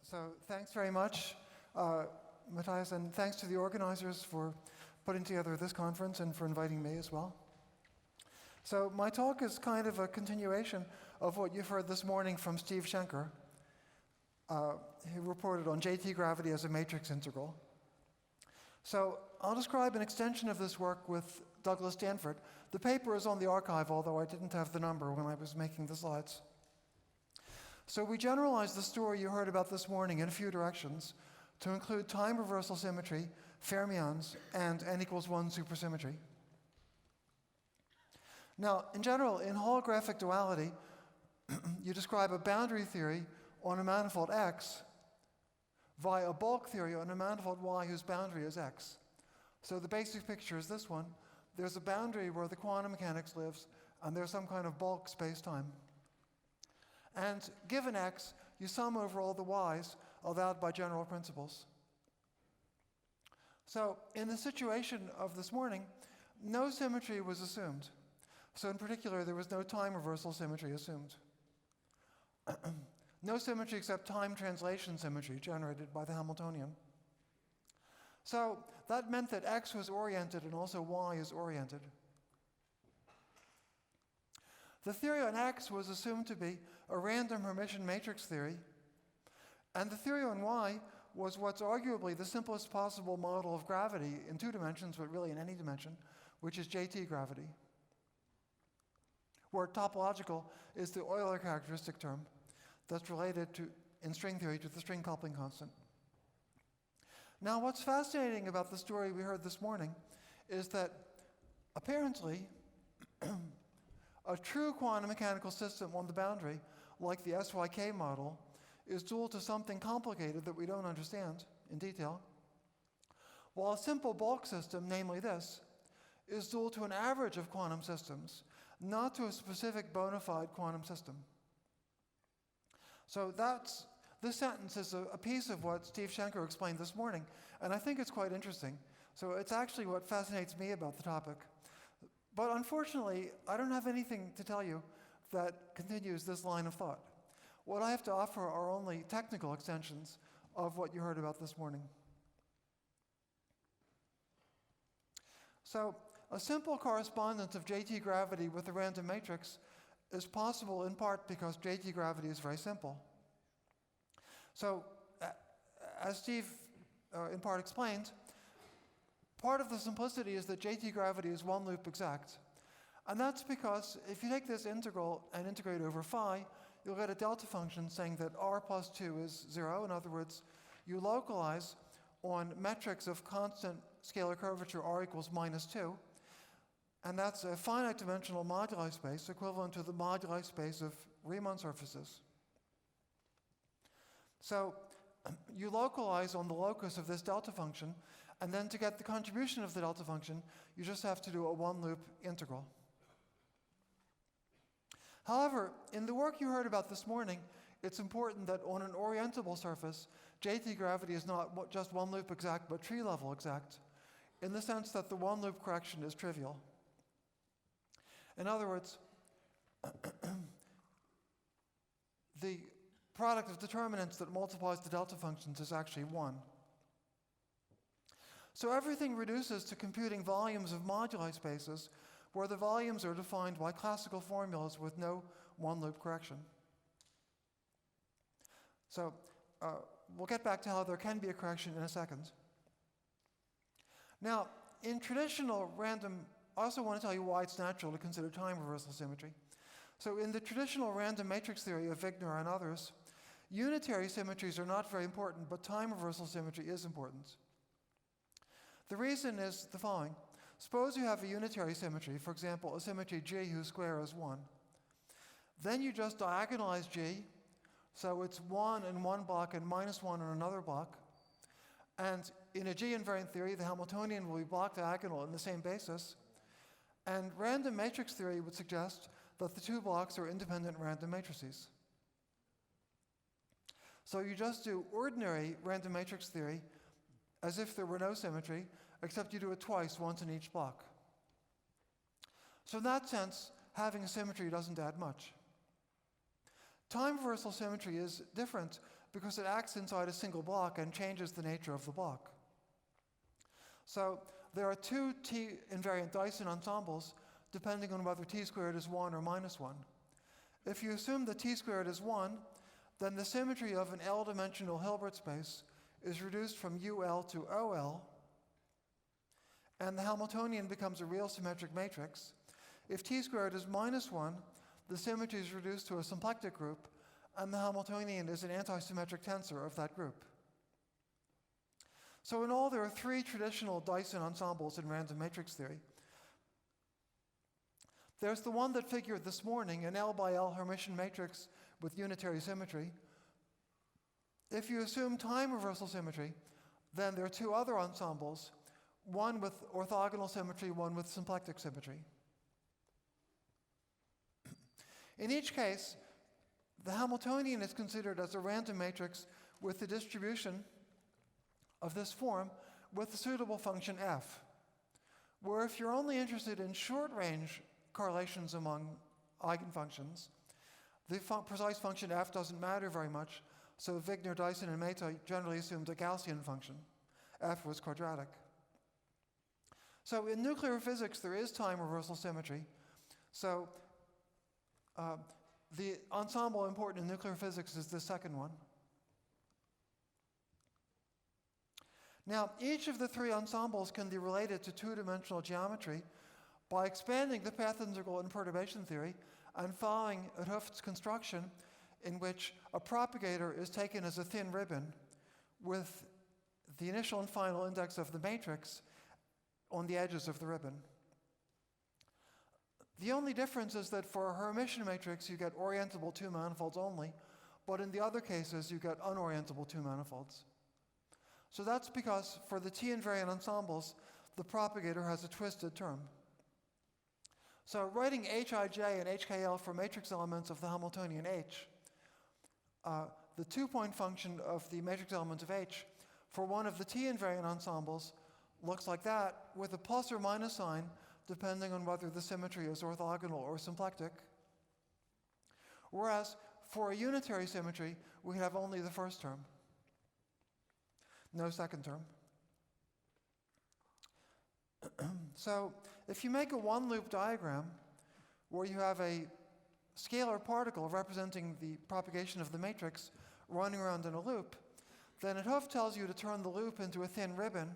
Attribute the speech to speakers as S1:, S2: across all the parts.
S1: So thanks very much, Matthias, and thanks to the organizers for putting together this conference and for inviting me as well. So my talk is kind of a continuation of what you've heard this morning from Steve Schenker, who reported on JT gravity as a matrix integral. So I'll describe an extension of this work with Douglas Stanford. The paper is on the archive, although I didn't have the number when I was making the slides. So we generalized the story you heard about this morning in a few directions to include time reversal symmetry, fermions, and n=1 supersymmetry. Now, in general, in holographic duality, you describe a boundary theory on a manifold X via a bulk theory on a manifold Y whose boundary is X. So the basic picture is this one. There's a boundary where the quantum mechanics lives, and there's some kind of bulk space-time. And given X, you sum over all the Y's allowed by general principles. So in the situation of this morning, no symmetry was assumed. So in particular, there was no time reversal symmetry assumed. No symmetry except time translation symmetry generated by the Hamiltonian. So that meant that X was oriented and also Y is oriented. The theory on X was assumed to be a random Hermitian matrix theory, and the theory on Y was what's arguably the simplest possible model of gravity in 2 dimensions, but really in any dimension, which is JT gravity, where topological is the Euler characteristic term that's related to, in string theory, to the string coupling constant. Now, what's fascinating about the story we heard this morning is that apparently a true quantum mechanical system on the boundary, like the SYK model, is dual to something complicated that we don't understand in detail, while a simple bulk system, namely this, is dual to an average of quantum systems, not to a specific bona fide quantum system. So this sentence is a piece of what Steve Schenker explained this morning, and I think it's quite interesting. So it's actually what fascinates me about the topic. But unfortunately, I don't have anything to tell you that continues this line of thought. What I have to offer are only technical extensions of what you heard about this morning. So a simple correspondence of JT gravity with a random matrix is possible in part because JT gravity is very simple. So as Steve in part explained, part of the simplicity is that JT gravity is one loop exact. And that's because if you take this integral and integrate over phi, you'll get a delta function saying that r plus 2 is 0. In other words, you localize on metrics of constant scalar curvature r equals -2. And that's a finite dimensional moduli space equivalent to the moduli space of Riemann surfaces. So you localize on the locus of this delta function, and then to get the contribution of the delta function, you just have to do a one-loop integral. However, in the work you heard about this morning, it's important that on an orientable surface, JT gravity is not just one-loop exact, but tree-level exact, in the sense that the one-loop correction is trivial. In other words, the product of determinants that multiplies the delta functions is actually 1. So everything reduces to computing volumes of moduli spaces where the volumes are defined by classical formulas with no one-loop correction. So we'll get back to how there can be a correction in a second. Now, in traditional random, I also want to tell you why it's natural to consider time reversal symmetry. So in the traditional random matrix theory of Wigner and others, unitary symmetries are not very important, but time reversal symmetry is important. The reason is the following. Suppose you have a unitary symmetry, for example, a symmetry G whose square is 1. Then you just diagonalize G, so it's 1 in one block and -1 in another block. And in a G invariant theory, the Hamiltonian will be block diagonal in the same basis. And random matrix theory would suggest that the 2 blocks are independent random matrices. So you just do ordinary random matrix theory as if there were no symmetry, except you do it twice, once in each block. So in that sense, having a symmetry doesn't add much. Time reversal symmetry is different because it acts inside a single block and changes the nature of the block. So there are two T-invariant Dyson ensembles depending on whether T squared is 1 or minus 1. If you assume that T squared is 1, then the symmetry of an L-dimensional Hilbert space is reduced from UL to OL, and the Hamiltonian becomes a real symmetric matrix. If T squared is minus 1, the symmetry is reduced to a symplectic group, and the Hamiltonian is an anti-symmetric tensor of that group. So in all, there are three traditional Dyson ensembles in random matrix theory. There's the one that figured this morning, an L by L Hermitian matrix with unitary symmetry. If you assume time reversal symmetry, then there are two other ensembles, one with orthogonal symmetry, one with symplectic symmetry. In each case, the Hamiltonian is considered as a random matrix with the distribution of this form with the suitable function f, where if you're only interested in short-range correlations among eigenfunctions, the precise function f doesn't matter very much, so Wigner, Dyson, and Mehta generally assumed a Gaussian function. F was quadratic. So in nuclear physics, there is time reversal symmetry. So the ensemble important in nuclear physics is the second one. Now, each of the three ensembles can be related to two-dimensional geometry by expanding the path integral in perturbation theory and following 't Hooft's construction in which a propagator is taken as a thin ribbon with the initial and final index of the matrix on the edges of the ribbon. The only difference is that for a Hermitian matrix, you get orientable two manifolds only, but in the other cases, you get unorientable two manifolds. So that's because for the T-invariant ensembles, the propagator has a twisted term. So writing Hij and HKL for matrix elements of the Hamiltonian H, the two-point function of the matrix element of H for one of the T-invariant ensembles looks like that, with a plus or minus sign depending on whether the symmetry is orthogonal or symplectic. Whereas for a unitary symmetry, we have only the first term, no second term. So if you make a one-loop diagram where you have a scalar particle representing the propagation of the matrix running around in a loop, then 't Hooft tells you to turn the loop into a thin ribbon,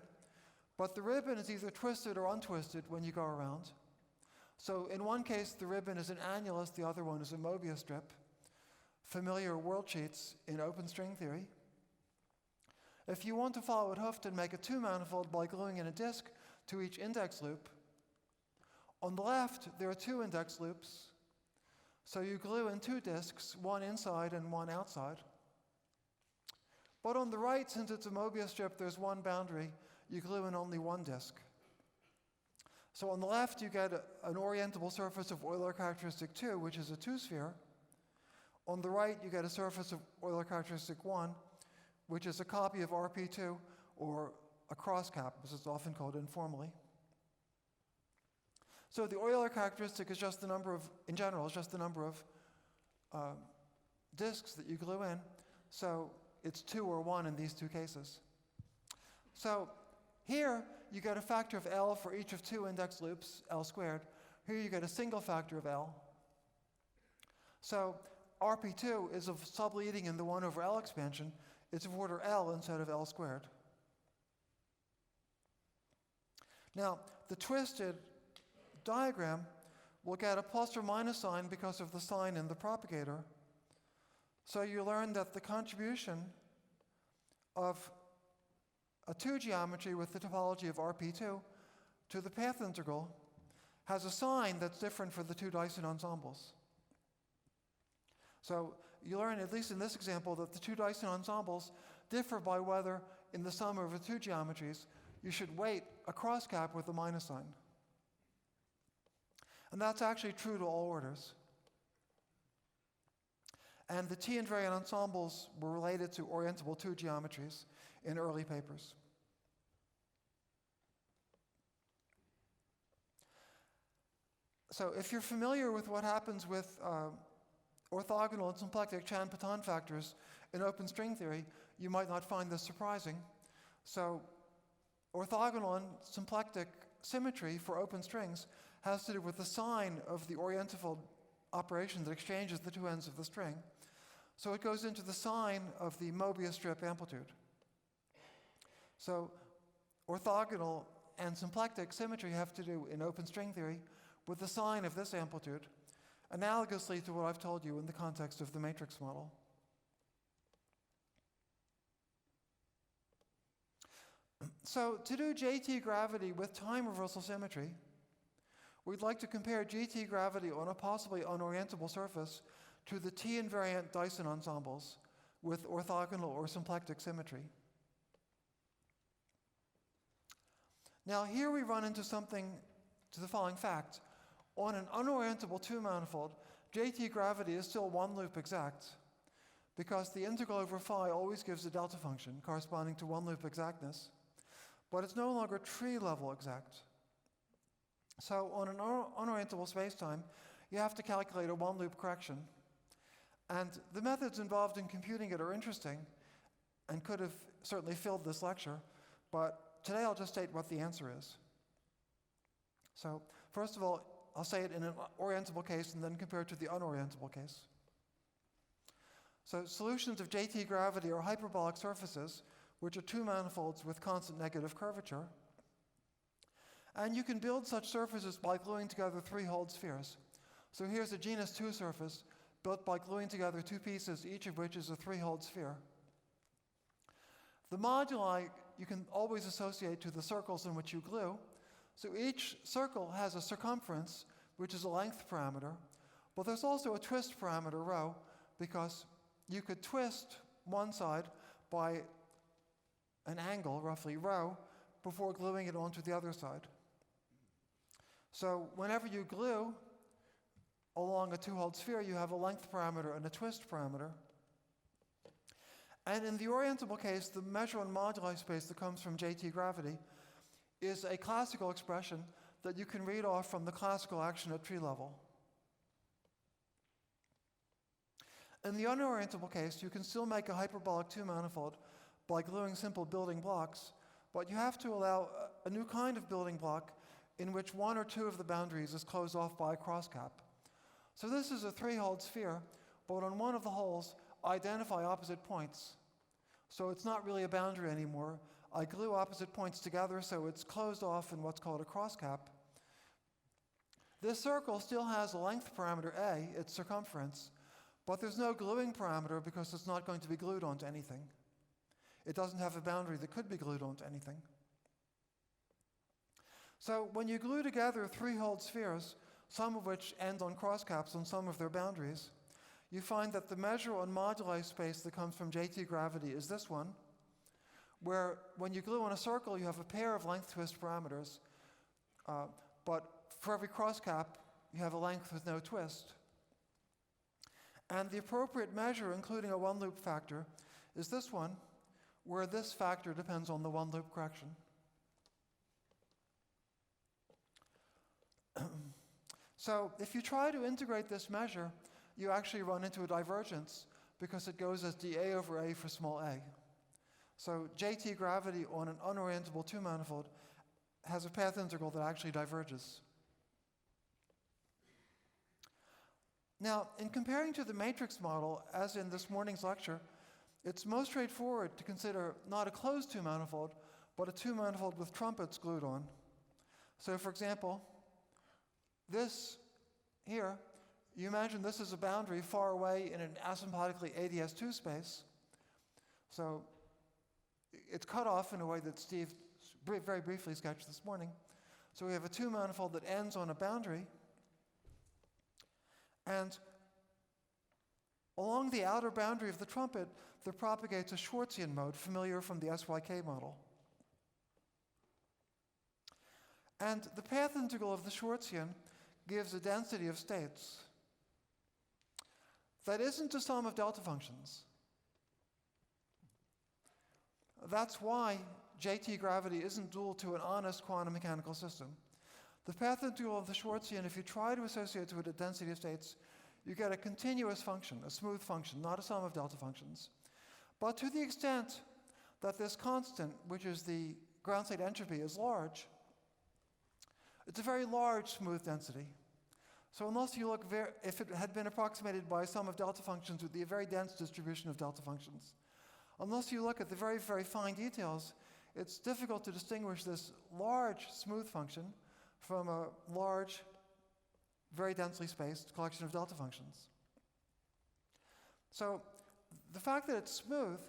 S1: but the ribbon is either twisted or untwisted when you go around. So in one case, the ribbon is an annulus, the other one is a Mobius strip, familiar world sheets in open string theory. If you want to follow 't Hooft and make a two-manifold by gluing in a disk to each index loop, on the left, there are two index loops. So you glue in two disks, one inside and one outside. But on the right, since it's a Mobius strip, there's one boundary. You glue in only one disk. So on the left, you get an orientable surface of Euler characteristic 2, which is a two-sphere. On the right, you get a surface of Euler characteristic 1, which is a copy of RP2, or a cross-cap, as it's often called informally. So the Euler characteristic is just the number of, in general, is just the number of disks that you glue in. So it's 2 or 1 in these two cases. So here, you get a factor of L for each of two index loops, L squared. Here you get a single factor of L. So RP2 is of subleading in the 1 over L expansion. It's of order L instead of L squared. Now, the twisted diagram will get a plus or minus sign because of the sign in the propagator. So you learn that the contribution of a 2 geometry with the topology of RP2 to the path integral has a sign that's different for the two Dyson ensembles. So you learn, at least in this example, that the two Dyson ensembles differ by whether, in the sum over two geometries, you should weight a cross-cap with a minus sign. And that's actually true to all orders. And the T-invariant ensembles were related to orientable two geometries in early papers. So if you're familiar with what happens with orthogonal and symplectic Chan-Paton factors in open string theory, you might not find this surprising. So orthogonal and symplectic symmetry for open strings has to do with the sign of the orientifold operation that exchanges the two ends of the string. So it goes into the sign of the Mobius strip amplitude. So orthogonal and symplectic symmetry have to do in open string theory with the sign of this amplitude, analogously to what I've told you in the context of the matrix model. So to do JT gravity with time reversal symmetry, we'd like to compare GT gravity on a possibly unorientable surface to the T-invariant Dyson ensembles with orthogonal or symplectic symmetry. Now here we run into the following fact. On an unorientable two-manifold, JT gravity is still one loop exact because the integral over phi always gives a delta function corresponding to one loop exactness, but it's no longer tree-level exact. So on an unorientable spacetime, you have to calculate a one-loop correction. And the methods involved in computing it are interesting and could have certainly filled this lecture, but today I'll just state what the answer is. So first of all, I'll say it in an orientable case and then compare it to the unorientable case. So solutions of JT gravity are hyperbolic surfaces, which are two manifolds with constant negative curvature. And you can build such surfaces by gluing together three Hold spheres. So here's a genus 2 surface built by gluing together two pieces, each of which is a 3-Hold sphere. The moduli you can always associate to the circles in which you glue. So each circle has a circumference, which is a length parameter, but there's also a twist parameter, rho, because you could twist one side by an angle, roughly rho, before gluing it onto the other side. So whenever you glue along a 2-Hold sphere, you have a length parameter and a twist parameter. And in the orientable case, the measure on moduli space that comes from JT gravity is a classical expression that you can read off from the classical action at tree level. In the unorientable case, you can still make a hyperbolic two-manifold by gluing simple building blocks, but you have to allow a new kind of building block in which one or two of the boundaries is closed off by a crosscap. So this is a 3-Hold sphere, but on one of the holes, I identify opposite points. So it's not really a boundary anymore. I glue opposite points together, so it's closed off in what's called a crosscap. This circle still has a length parameter A, its circumference, but there's no gluing parameter because it's not going to be glued onto anything. It doesn't have a boundary that could be glued onto anything. So when you glue together 3-Hold spheres, some of which end on crosscaps on some of their boundaries, you find that the measure on moduli space that comes from JT gravity is this one, where when you glue on a circle, you have a pair of length twist parameters, but for every crosscap, you have a length with no twist. And the appropriate measure, including a one-loop factor, is this one, where this factor depends on the one-loop correction. So if you try to integrate this measure, you actually run into a divergence because it goes as dA over A for small a. So JT gravity on an unorientable two-manifold has a path integral that actually diverges. Now, in comparing to the matrix model, as in this morning's lecture, it's most straightforward to consider not a closed two-manifold, but a two-manifold with trumpets glued on. So for example, this here, you imagine this is a boundary far away in an asymptotically ADS2 space. So it's cut off in a way that Steve very briefly sketched this morning. So we have a two-manifold that ends on a boundary. And along the outer boundary of the trumpet, there propagates a Schwarzian mode familiar from the SYK model. And the path integral of the Schwarzian gives a density of states that isn't a sum of delta functions. That's why JT gravity isn't dual to an honest quantum mechanical system. The path integral of the Schwarzian, if you try to associate it with a density of states, you get a continuous function, a smooth function, not a sum of delta functions. But to the extent that this constant, which is the ground state entropy, is large, it's a very large smooth density. So unless you look, if it had been approximated by a sum of delta functions, it would be a very dense distribution of delta functions. Unless you look at the very, very fine details, it's difficult to distinguish this large smooth function from a large, very densely spaced collection of delta functions. So the fact that it's smooth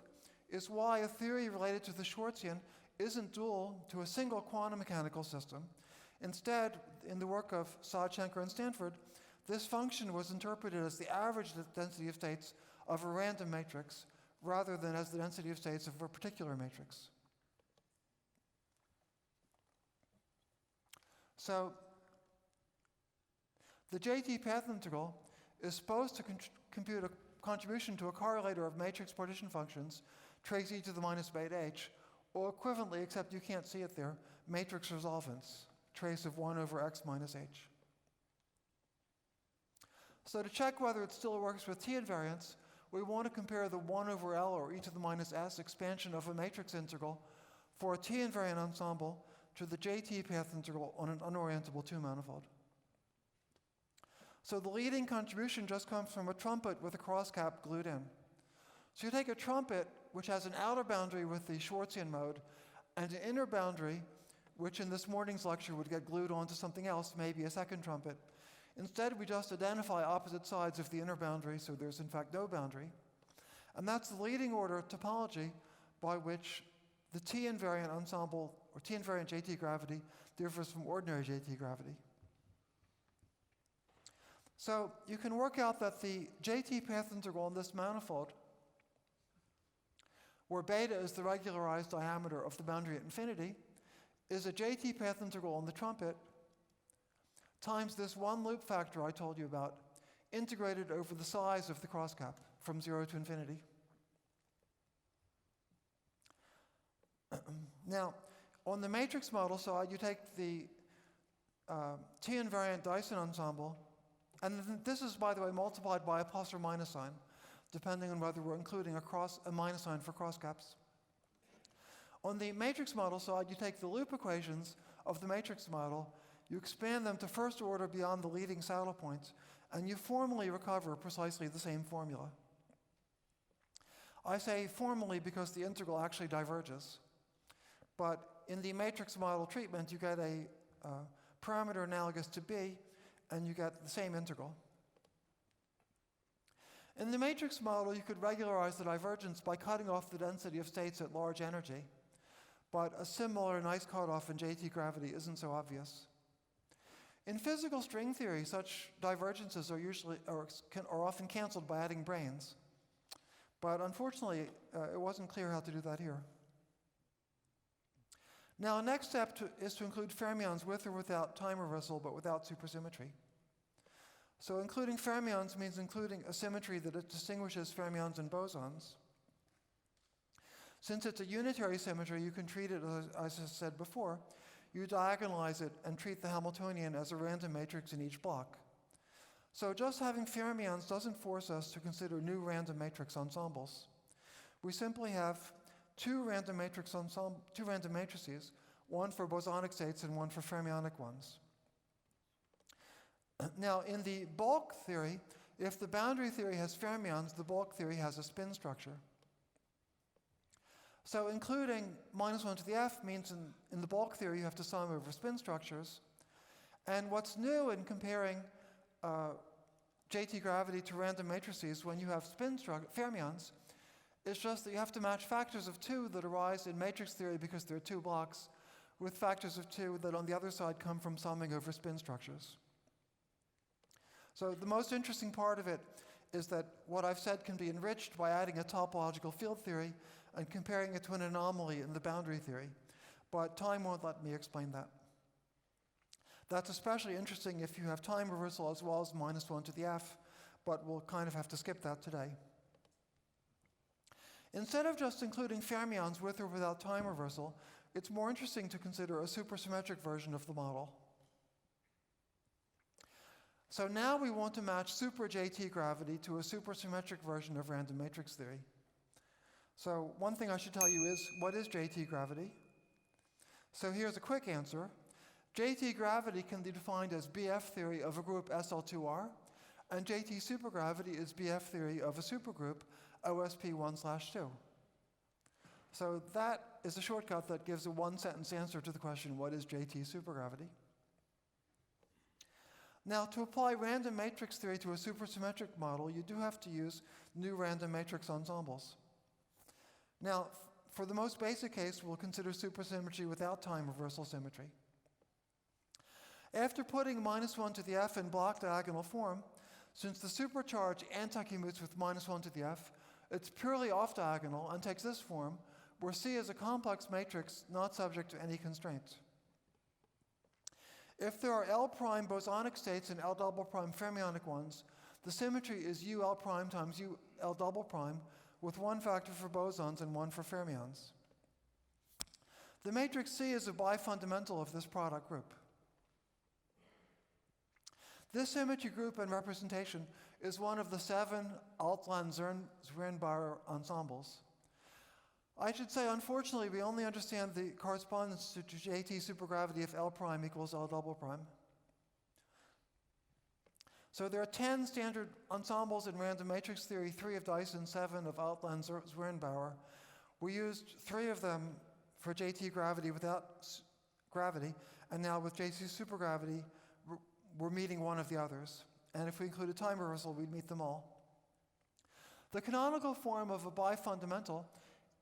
S1: is why a theory related to the Schwarzian isn't dual to a single quantum mechanical system. Instead, in the work of Saad, Schenker, and Stanford, this function was interpreted as the average density of states of a random matrix rather than as the density of states of a particular matrix. So the JT path integral is supposed to compute a contribution to a correlator of matrix partition functions, trace e to the minus beta h, or equivalently, except you can't see it there, matrix resolvents, trace of 1 over x minus h. So to check whether it still works with T invariants, we want to compare the 1 over L or e to the minus s expansion of a matrix integral for a T invariant ensemble to the JT path integral on an unorientable 2-manifold. So the leading contribution just comes from a trumpet with a cross-cap glued in. So you take a trumpet, which has an outer boundary with the Schwarzian mode, and an inner boundary, which in this morning's lecture would get glued onto something else, maybe a second trumpet. Instead, we just identify opposite sides of the inner boundary, so there's in fact no boundary. And that's the leading order topology by which the T-invariant ensemble, or T-invariant JT gravity, differs from ordinary JT gravity. So you can work out that the JT path integral in this manifold, where beta is the regularized diameter of the boundary at infinity, is a JT path integral on the trumpet times this one loop factor I told you about, integrated over the size of the crosscap from 0 to infinity. Now, on the matrix model side, you take the T-invariant Dyson ensemble, and this is, by the way, multiplied by a plus or minus sign, depending on whether we're including a minus sign for crosscaps. On the matrix model side, you take the loop equations of the matrix model, you expand them to first order beyond the leading saddle points, and you formally recover precisely the same formula. I say formally because the integral actually diverges. But in the matrix model treatment, you get a parameter analogous to B, and you get the same integral. In the matrix model, you could regularize the divergence by cutting off the density of states at large energy. But a similar nice cutoff in JT gravity isn't so obvious. In physical string theory, such divergences are often canceled by adding branes. But unfortunately, it wasn't clear how to do that here. Now, next step is to include fermions with or without time reversal, but without supersymmetry. So including fermions means including a symmetry that distinguishes fermions and bosons. Since it's a unitary symmetry, you can treat it, as I said before, you diagonalize it and treat the Hamiltonian as a random matrix in each block. So just having fermions doesn't force us to consider new random matrix ensembles. We simply have two random matrices, one for bosonic states and one for fermionic ones. Now, in the bulk theory, if the boundary theory has fermions, the bulk theory has a spin structure. So including minus 1 to the f means in the bulk theory you have to sum over spin structures. And what's new in comparing JT gravity to random matrices when you have fermions is just that you have to match factors of 2 that arise in matrix theory because there are 2 blocks with factors of 2 that on the other side come from summing over spin structures. So the most interesting part of it is that what I've said can be enriched by adding a topological field theory and comparing it to an anomaly in the boundary theory. But time won't let me explain that. That's especially interesting if you have time reversal as well as minus 1 to the f, but we'll kind of have to skip that today. Instead of just including fermions with or without time reversal, it's more interesting to consider a supersymmetric version of the model. So now we want to match super JT gravity to a supersymmetric version of random matrix theory. So one thing I should tell you is, what is JT gravity? So here's a quick answer. JT gravity can be defined as BF theory of a group SL2R, and JT supergravity is BF theory of a supergroup OSP1/2. So that is a shortcut that gives a one-sentence answer to the question, what is JT supergravity? Now, to apply random matrix theory to a supersymmetric model, you do have to use new random matrix ensembles. Now, for the most basic case, we'll consider supersymmetry without time reversal symmetry. After putting -1 to the f in block diagonal form, since the supercharge anticommutes with -1 to the f, it's purely off-diagonal and takes this form, where C is a complex matrix not subject to any constraints. If there are L prime bosonic states and L double prime fermionic ones, the symmetry is UL prime times UL double prime, with one factor for bosons and one for fermions. The matrix C is a bifundamental of this product group. This symmetry group and representation is one of the 7 Altland-Zwirenbauer ensembles. I should say, unfortunately, we only understand the correspondence to JT supergravity if L prime equals L double prime. So there are 10 standard ensembles in random matrix theory, 3 of Dyson, 7 of Altland-Zwirenbauer. We used 3 of them for JT gravity without gravity, and now with JT supergravity, we're meeting one of the others. And if we include a time reversal, we'd meet them all. The canonical form of a bifundamental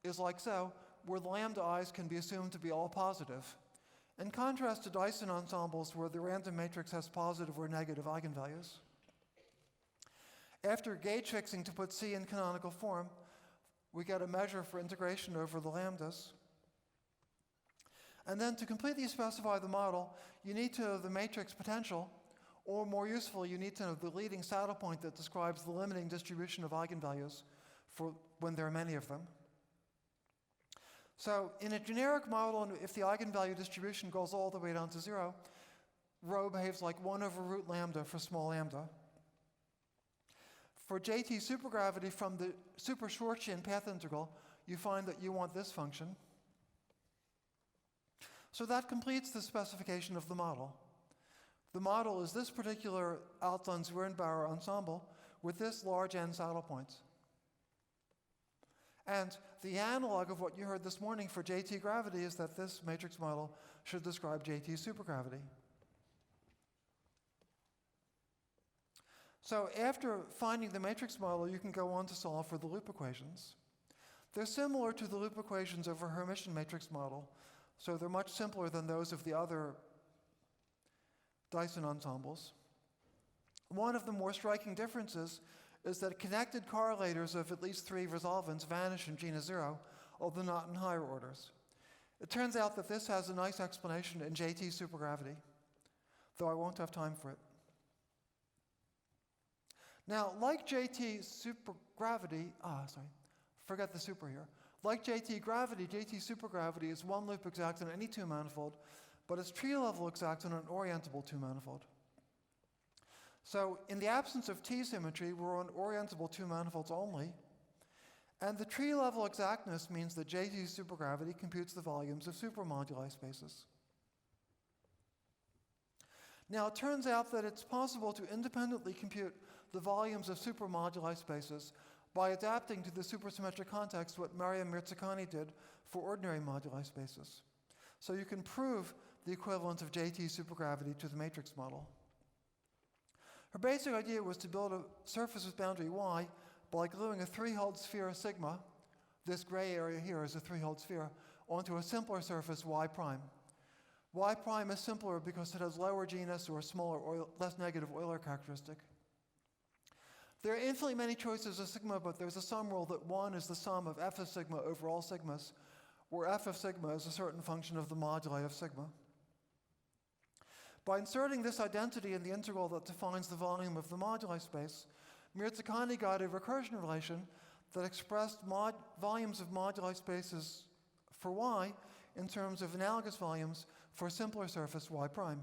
S1: is like so, where the lambda i's can be assumed to be all positive, in contrast to Dyson ensembles where the random matrix has positive or negative eigenvalues. After gauge fixing to put C in canonical form, we get a measure for integration over the lambdas. And then to completely specify the model, you need to know the matrix potential, or more useful, you need to know the leading saddle point that describes the limiting distribution of eigenvalues for when there are many of them. So in a generic model, if the eigenvalue distribution goes all the way down to 0, rho behaves like 1 over root lambda for small lambda. For JT supergravity from the super Schwarzschian path integral, you find that you want this function. So that completes the specification of the model. The model is this particular Altland-Zwirenbauer ensemble with this large n saddle points. And the analog of what you heard this morning for JT gravity is that this matrix model should describe JT supergravity. So after finding the matrix model, you can go on to solve for the loop equations. They're similar to the loop equations of a Hermitian matrix model, so they're much simpler than those of the other Dyson ensembles. One of the more striking differences is that connected correlators of at least 3 resolvents vanish in genus 0, although not in higher orders. It turns out that this has a nice explanation in JT supergravity, though I won't have time for it. Now, like JT supergravity, forget the super here. Like JT gravity, JT supergravity is one loop exact on any 2-manifold, but it's tree-level exact on an orientable 2-manifold. So in the absence of T symmetry, we're on orientable 2-manifolds only, and the tree-level exactness means that JT supergravity computes the volumes of supermoduli spaces. Now, it turns out that it's possible to independently compute the volumes of supermoduli spaces by adapting to the supersymmetric context what Maryam Mirzakhani did for ordinary moduli spaces. So you can prove the equivalent of JT supergravity to the matrix model. Her basic idea was to build a surface with boundary y by gluing a 3-hole sphere sigma, this gray area here is a 3-hole sphere, onto a simpler surface y prime. Y prime is simpler because it has lower genus or smaller, less negative Euler characteristic. There are infinitely many choices of sigma, but there's a sum rule that 1 is the sum of f of sigma over all sigmas, where f of sigma is a certain function of the moduli of sigma. By inserting this identity in the integral that defines the volume of the moduli space, Mirzakhani got a recursion relation that expressed volumes of moduli spaces for y in terms of analogous volumes for a simpler surface y prime.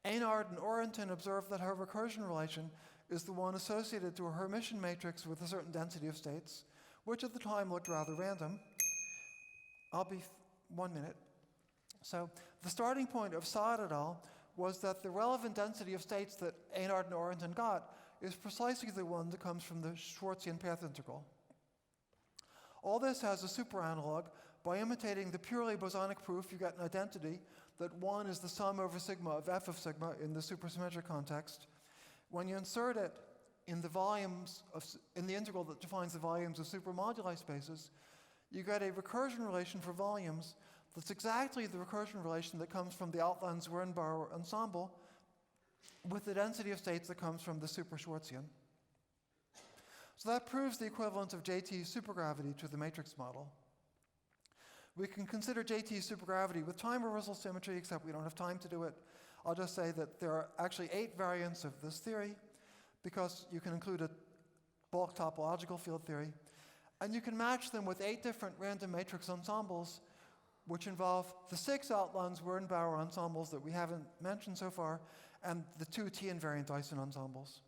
S1: Eynard and Orrington observed that her recursion relation is the one associated to a Hermitian matrix with a certain density of states, which at the time looked rather random. I'll be 1 minute. So the starting point of Saad et al. Was that the relevant density of states that Eynard and Orrington got is precisely the one that comes from the Schwarzian path integral. All this has a superanalog. By imitating the purely bosonic proof, you get an identity that 1 is the sum over sigma of f of sigma in the supersymmetric context. When you insert it in the integral that defines the volumes of supermoduli spaces, you get a recursion relation for volumes that's exactly the recursion relation that comes from the Outland-Zwirnbauer ensemble with the density of states that comes from the super-Schwarzian. So that proves the equivalence of JT's supergravity to the matrix model. We can consider JT's supergravity with time reversal symmetry, except we don't have time to do it. I'll just say that there are actually 8 variants of this theory, because you can include a bulk topological field theory, and you can match them with 8 different random matrix ensembles, which involve the 6 Outland-Zwirnbauer ensembles that we haven't mentioned so far, and the 2 T-invariant Dyson ensembles.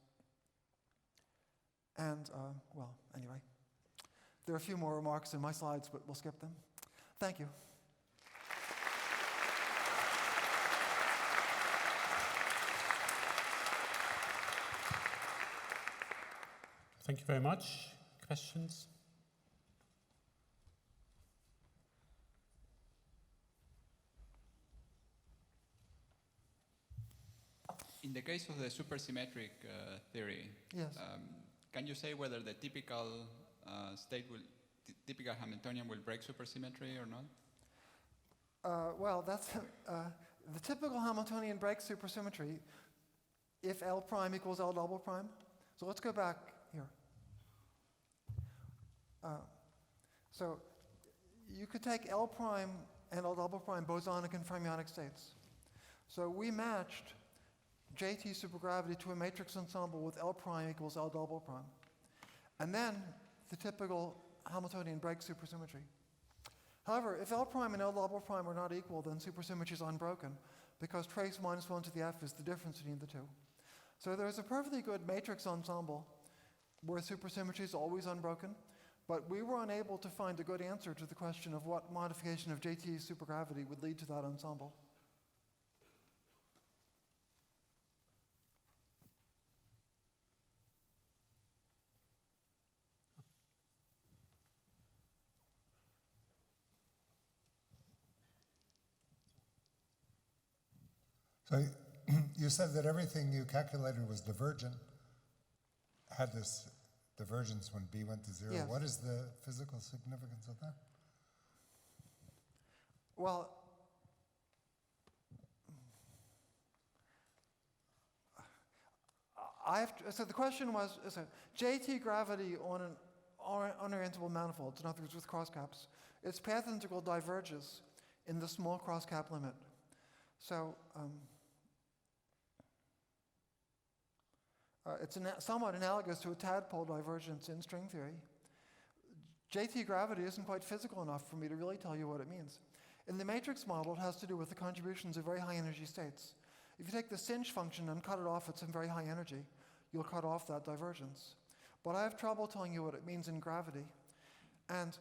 S1: And, well, anyway. There are a few more remarks in my slides, but we'll skip them. Thank you.
S2: Thank you very much. Questions?
S3: In the case of the supersymmetric theory,
S1: yes.
S3: Can you say whether the typical typical Hamiltonian will break supersymmetry or not?
S1: Well, that's the typical Hamiltonian breaks supersymmetry if L prime equals L double prime. So let's go back here. So you could take L prime and L double prime bosonic and fermionic states. So we matched JT supergravity to a matrix ensemble with L prime equals L double prime. And then the typical Hamiltonian breaks supersymmetry. However, if L prime and L double prime are not equal, then supersymmetry is unbroken, because trace minus 1 to the f is the difference between the two. So there's a perfectly good matrix ensemble where supersymmetry is always unbroken, but we were unable to find a good answer to the question of what modification of JT's supergravity would lead to that ensemble.
S4: So you said that everything you calculated was divergent, had this divergence when B went to 0.
S1: Yes.
S4: What is the physical significance of that?
S1: Well, so the question was, so JT gravity on an unorientable manifold, in other words with crosscaps, its path integral diverges in the small crosscap limit. So it's somewhat analogous to a tadpole divergence in string theory. JT gravity isn't quite physical enough for me to really tell you what it means. In the matrix model, it has to do with the contributions of very high energy states. If you take the sinh function and cut it off at some very high energy, you'll cut off that divergence. But I have trouble telling you what it means in gravity. And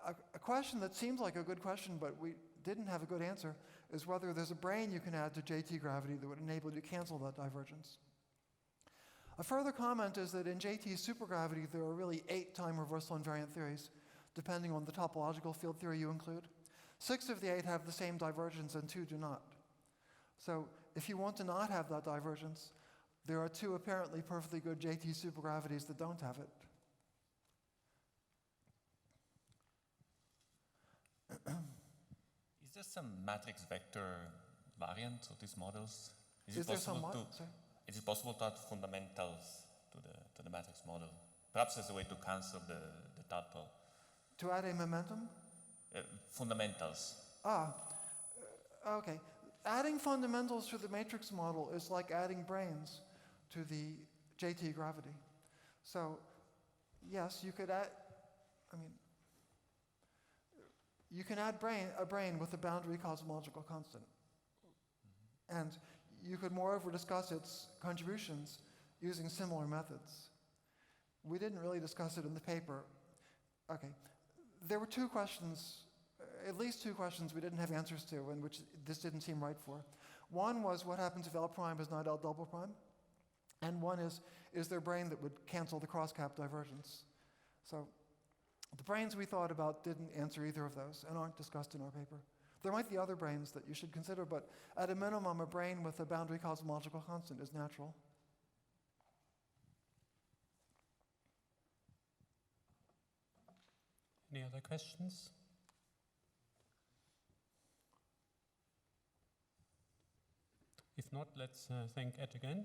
S1: a question that seems like a good question, but we didn't have a good answer, is whether there's a brane you can add to JT gravity that would enable you to cancel that divergence. A further comment is that in JT's supergravity, there are really 8 time reversal invariant theories, depending on the topological field theory you include. 6 of the 8 have the same divergence and 2 do not. So if you want to not have that divergence, there are 2 apparently perfectly good JT supergravities that don't have it.
S5: Is there some matrix vector variant of these models?
S1: Is there some
S5: Is it possible to add fundamentals to the matrix model? Perhaps as a way to cancel the tadpole.
S1: To add a momentum?
S5: Fundamentals.
S1: Okay. Adding fundamentals to the matrix model is like adding branes to the JT gravity. So, yes, you could add, you can add a brane with a boundary cosmological constant. And you could moreover discuss its contributions using similar methods. We didn't really discuss it in the paper. Okay, there were two questions, at least two questions we didn't have answers to, and which this didn't seem right for. One was, what happens if L prime is not L double prime? And one is there a brane that would cancel the cross-cap divergence? So the branes we thought about didn't answer either of those and aren't discussed in our paper. There might be other branes that you should consider, but at a minimum, a brane with a boundary cosmological constant is natural.
S2: Any other questions? If not, let's thank Ed again.